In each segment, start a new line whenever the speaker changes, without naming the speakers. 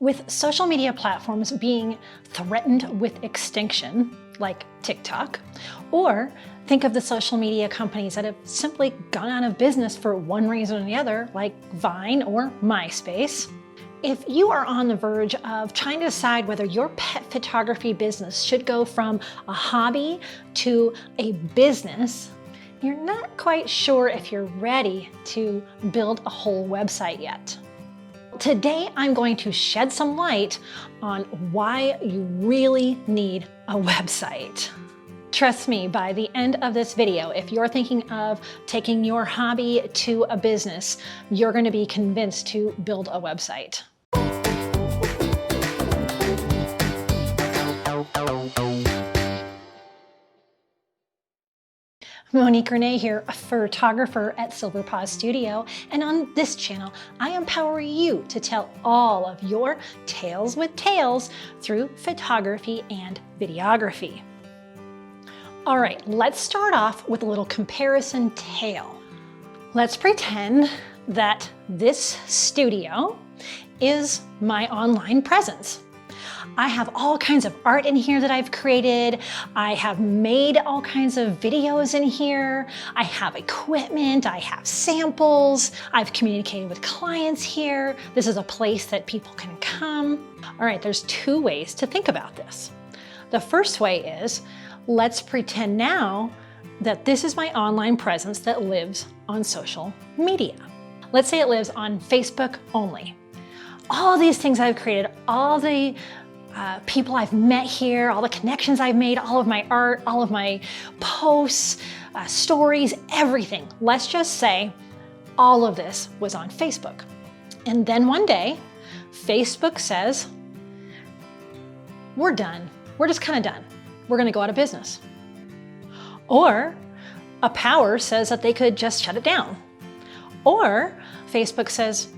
With social media platforms being threatened with extinction, like TikTok, or think of the social media companies that have simply gone out of business for one reason or the other, like Vine or MySpace. If you are on the verge of trying to decide whether your pet photography business should go from a hobby to a business, you're not quite sure if you're ready to build a whole website yet. Today, I'm going to shed some light on why you really need a website. Trust me, by the end of this video, if you're thinking of taking your hobby to a business, you're going to be convinced to build a website. Monique Renee here, a photographer at Silver Paw Studio, and on this channel, I empower you to tell all of your tales with tales through photography and videography. All right, let's start off with a little comparison tale. Let's pretend that this studio is my online presence. I have all kinds of art in here that I've created. I have made all kinds of videos in here. I have equipment, I have samples. I've communicated with clients here. This is a place that people can come. All right, there's two ways to think about this. The first way is, let's pretend now that this is my online presence that lives on social media. Let's say it lives on Facebook only. All these things I've created, all the people I've met here, all the connections I've made, all of my art, all of my posts, stories, everything. Let's just say all of this was on Facebook. And then one day, Facebook says, we're done. We're just kind of done. We're going to go out of business. Or a power says that they could just shut it down. Or Facebook says,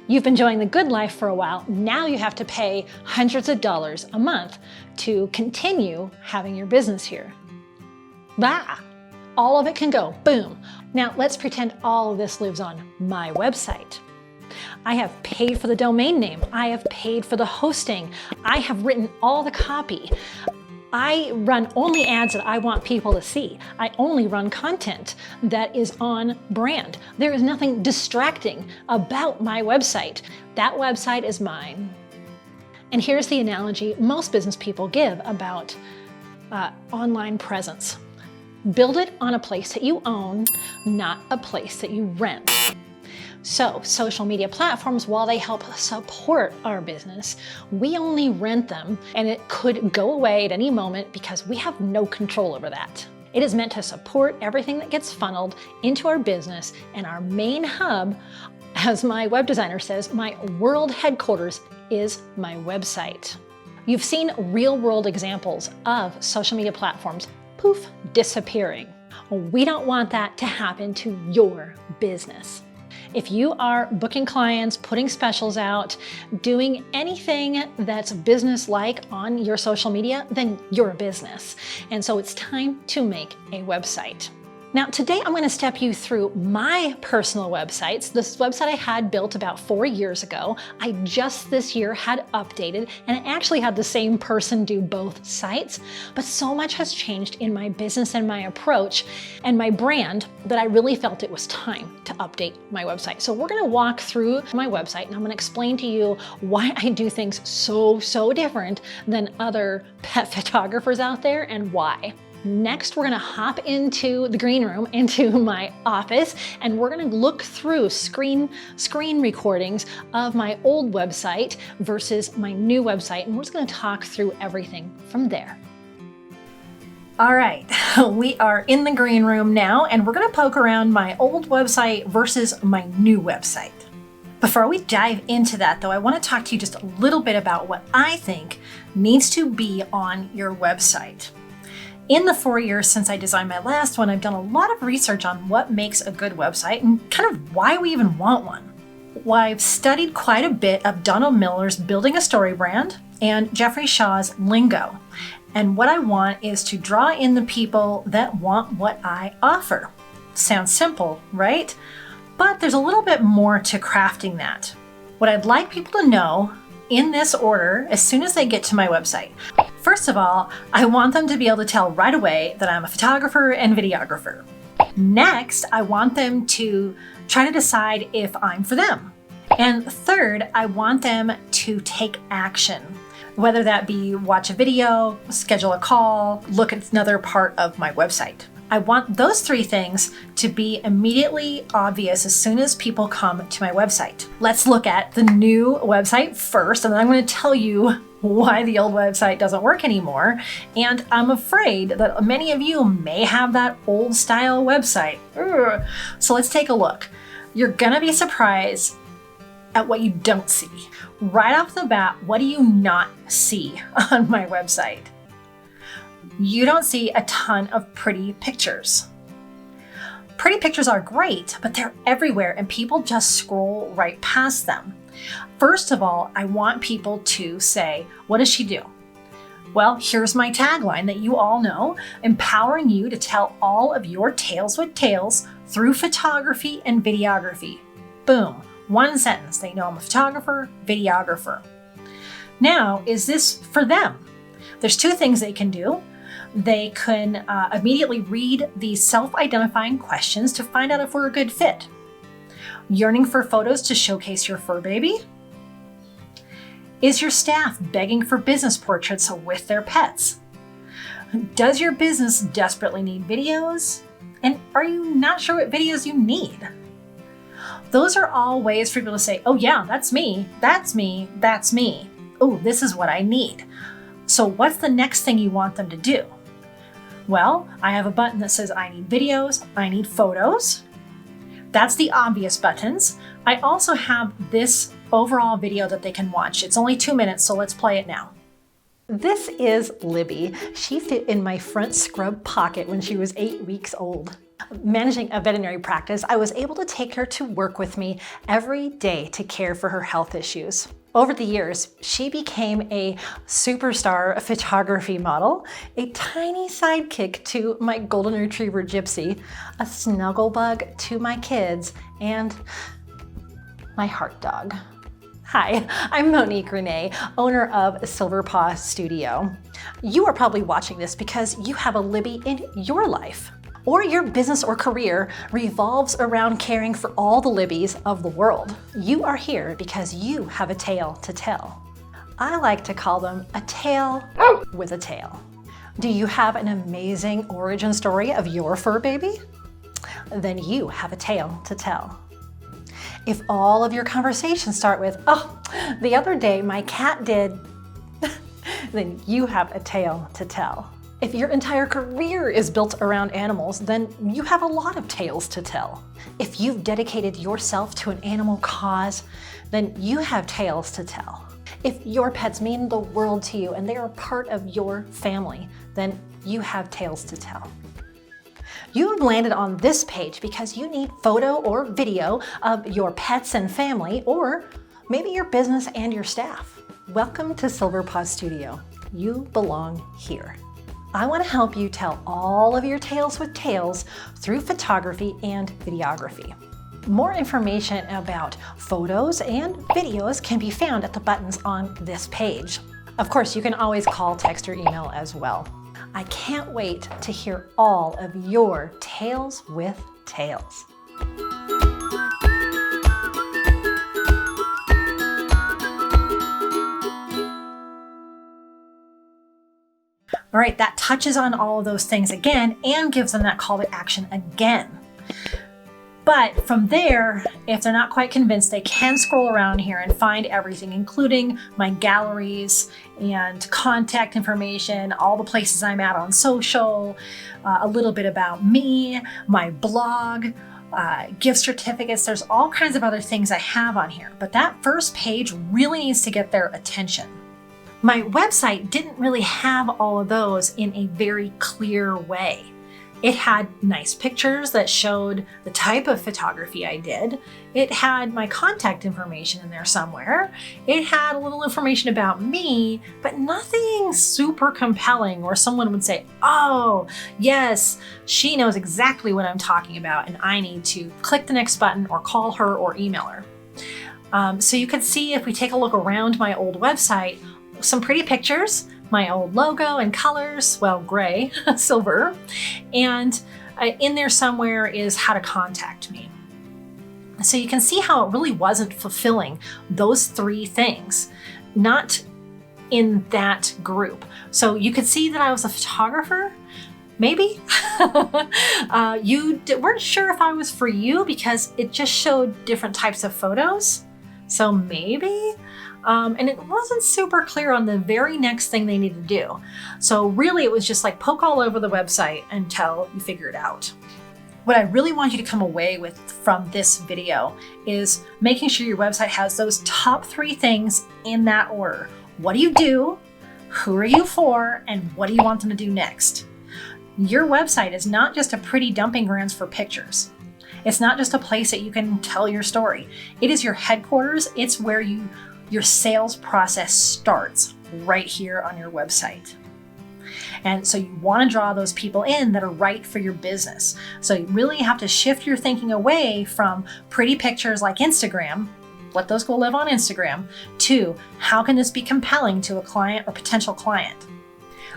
you've been enjoying the good life for a while. Now you have to pay hundreds of dollars a month to continue having your business here. Bah! All of it can go, boom. Now let's pretend all of this lives on my website. I have paid for the domain name. I have paid for the hosting. I have written all the copy. I run only ads that I want people to see. I only run content that is on brand. There is nothing distracting about my website. That website is mine. And here's the analogy most business people give about online presence. Build it on a place that you own, not a place that you rent. So social media platforms, while they help support our business, we only rent them, and it could go away at any moment because we have no control over that. It is meant to support everything that gets funneled into our business, and our main hub, as my web designer says, my world headquarters is my website. You've seen real-world examples of social media platforms, poof, disappearing. We don't want that to happen to your business. If you are booking clients, putting specials out, doing anything that's business-like on your social media, then you're a business. And so it's time to make a website. Now, today I'm going to step you through my personal websites. This website I had built about 4 years ago. I just this year had updated, and I actually had the same person do both sites. But so much has changed in my business and my approach and my brand that I really felt it was time to update my website. So we're going to walk through my website, and I'm going to explain to you why I do things so different than other pet photographers out there and why. Next, we're gonna hop into the green room, into my office, and we're gonna look through screen recordings of my old website versus my new website, and we're just gonna talk through everything from there. All right, we are in the green room now, and we're gonna poke around my old website versus my new website. Before we dive into that though, I wanna talk to you just a little bit about what I think needs to be on your website. In the 4 years since I designed my last one, I've done a lot of research on what makes a good website and kind of why we even want one. Well, I've studied quite a bit of Donald Miller's Building a Story Brand and Jeffrey Shaw's Lingo. And what I want is to draw in the people that want what I offer. Sounds simple, right? But there's a little bit more to crafting that. What I'd like people to know in this order as soon as they get to my website. First of all, I want them to be able to tell right away that I'm a photographer and videographer. Next, I want them to try to decide if I'm for them. And third, I want them to take action, whether that be watch a video, schedule a call, look at another part of my website. I want those three things to be immediately obvious as soon as people come to my website. Let's look at the new website first, and then I'm going to tell you why the old website doesn't work anymore. And I'm afraid that many of you may have that old style website. Ugh. So let's take a look. You're going to be surprised at what you don't see. Right off the bat, what do you not see on my website? You don't see a ton of pretty pictures. Pretty pictures are great, but they're everywhere and people just scroll right past them. First of all, I want people to say, what does she do? Well, here's my tagline that you all know, empowering you to tell all of your tales with tales through photography and videography. Boom, one sentence. They know I'm a photographer, videographer. Now, is this for them? There's two things they can do. They can immediately read the self-identifying questions to find out if we're a good fit. Yearning for photos to showcase your fur baby? Is your staff begging for business portraits with their pets? Does your business desperately need videos? And are you not sure what videos you need? Those are all ways for people to say, oh yeah, that's me, that's me, that's me. Oh, this is what I need. So what's the next thing you want them to do? Well, I have a button that says I need videos, I need photos. That's the obvious buttons. I also have this overall video that they can watch. It's only 2 minutes, so let's play it now. This is Libby. She fit in my front scrub pocket when she was 8 weeks old. Managing a veterinary practice, I was able to take her to work with me every day to care for her health issues. Over the years, she became a superstar photography model, a tiny sidekick to my golden retriever Gypsy, a snuggle bug to my kids, and my heart dog. Hi, I'm Monique Renee, owner of Silver Paw Studio. You are probably watching this because you have a Libby in your life, or your business or career revolves around caring for all the Libbies of the world. You are here because you have a tale to tell. I like to call them a tale with a tail. Do you have an amazing origin story of your fur baby? Then you have a tale to tell. If all of your conversations start with, oh, the other day my cat did, then you have a tale to tell. If your entire career is built around animals, then you have a lot of tales to tell. If you've dedicated yourself to an animal cause, then you have tales to tell. If your pets mean the world to you and they are part of your family, then you have tales to tell. You have landed on this page because you need photo or video of your pets and family, or maybe your business and your staff. Welcome to Silver Paw Studio. You belong here. I want to help you tell all of your tales with tales through photography and videography. More information about photos and videos can be found at the buttons on this page. Of course, you can always call, text, or email as well. I can't wait to hear all of your tales with tales. All right, that touches on all of those things again and gives them that call to action again. But from there, if they're not quite convinced, they can scroll around here and find everything, including my galleries and contact information, all the places I'm at on social, a little bit about me, my blog, gift certificates. There's all kinds of other things I have on here, but that first page really needs to get their attention. My website didn't really have all of those in a very clear way. It had nice pictures that showed the type of photography I did. It had my contact information in there somewhere. It had a little information about me, but nothing super compelling where someone would say, oh, yes, she knows exactly what I'm talking about and I need to click the next button or call her or email her. So you can see, if we take a look around my old website, some pretty pictures, my old logo and colors, well, gray, silver, and in there somewhere is how to contact me. So you can see how it really wasn't fulfilling those three things, not in that group. So you could see that I was a photographer, maybe. You weren't sure if I was for you because it just showed different types of photos. So maybe, and it wasn't super clear on the very next thing they needed to do. So really it was just like poke all over the website until you figure it out. What I really want you to come away with from this video is making sure your website has those top three things in that order. What do you do? Who are you for? And what do you want them to do next? Your website is not just a pretty dumping grounds for pictures. It's not just a place that you can tell your story. It is your headquarters. It's where your sales process starts, right here on your website. And so you want to draw those people in that are right for your business. So you really have to shift your thinking away from pretty pictures like Instagram, let those go live on Instagram, to how can this be compelling to a client or potential client.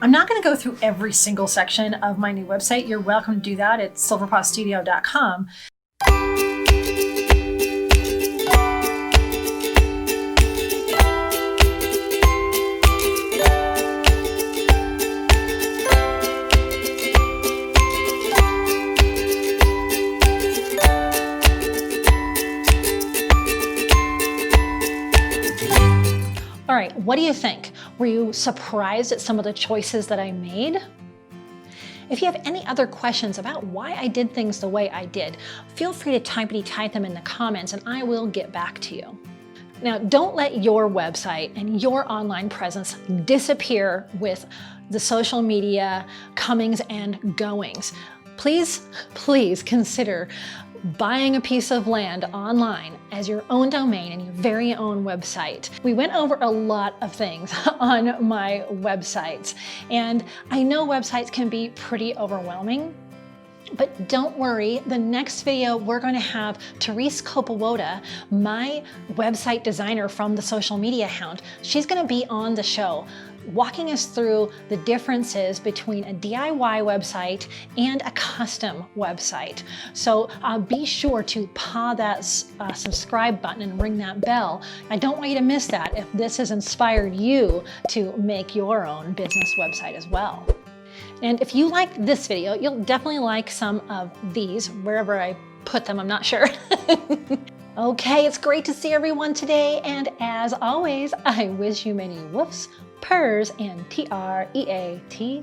I'm not going to go through every single section of my new website. You're welcome to do that at silverpawstudio.com. All right, what do you think? Were you surprised at some of the choices that I made? If you have any other questions about why I did things the way I did, feel free to type them in the comments and I will get back to you. Now, don't let your website and your online presence disappear with the social media comings and goings. Please, please consider buying a piece of land online as your own domain and your very own website. We went over a lot of things on my websites, and I know websites can be pretty overwhelming, but don't worry, the next video we're going to have Therese Kopowoda, my website designer from the Social Media Hound. She's going to be on the show, walking us through the differences between a DIY website and a custom website. So be sure to paw that subscribe button and ring that bell. I don't want you to miss that if this has inspired you to make your own business website as well. And if you like this video, you'll definitely like some of these, wherever I put them, I'm not sure. Okay, it's great to see everyone today, and as always, I wish you many woofs, purrs, and TREATS's.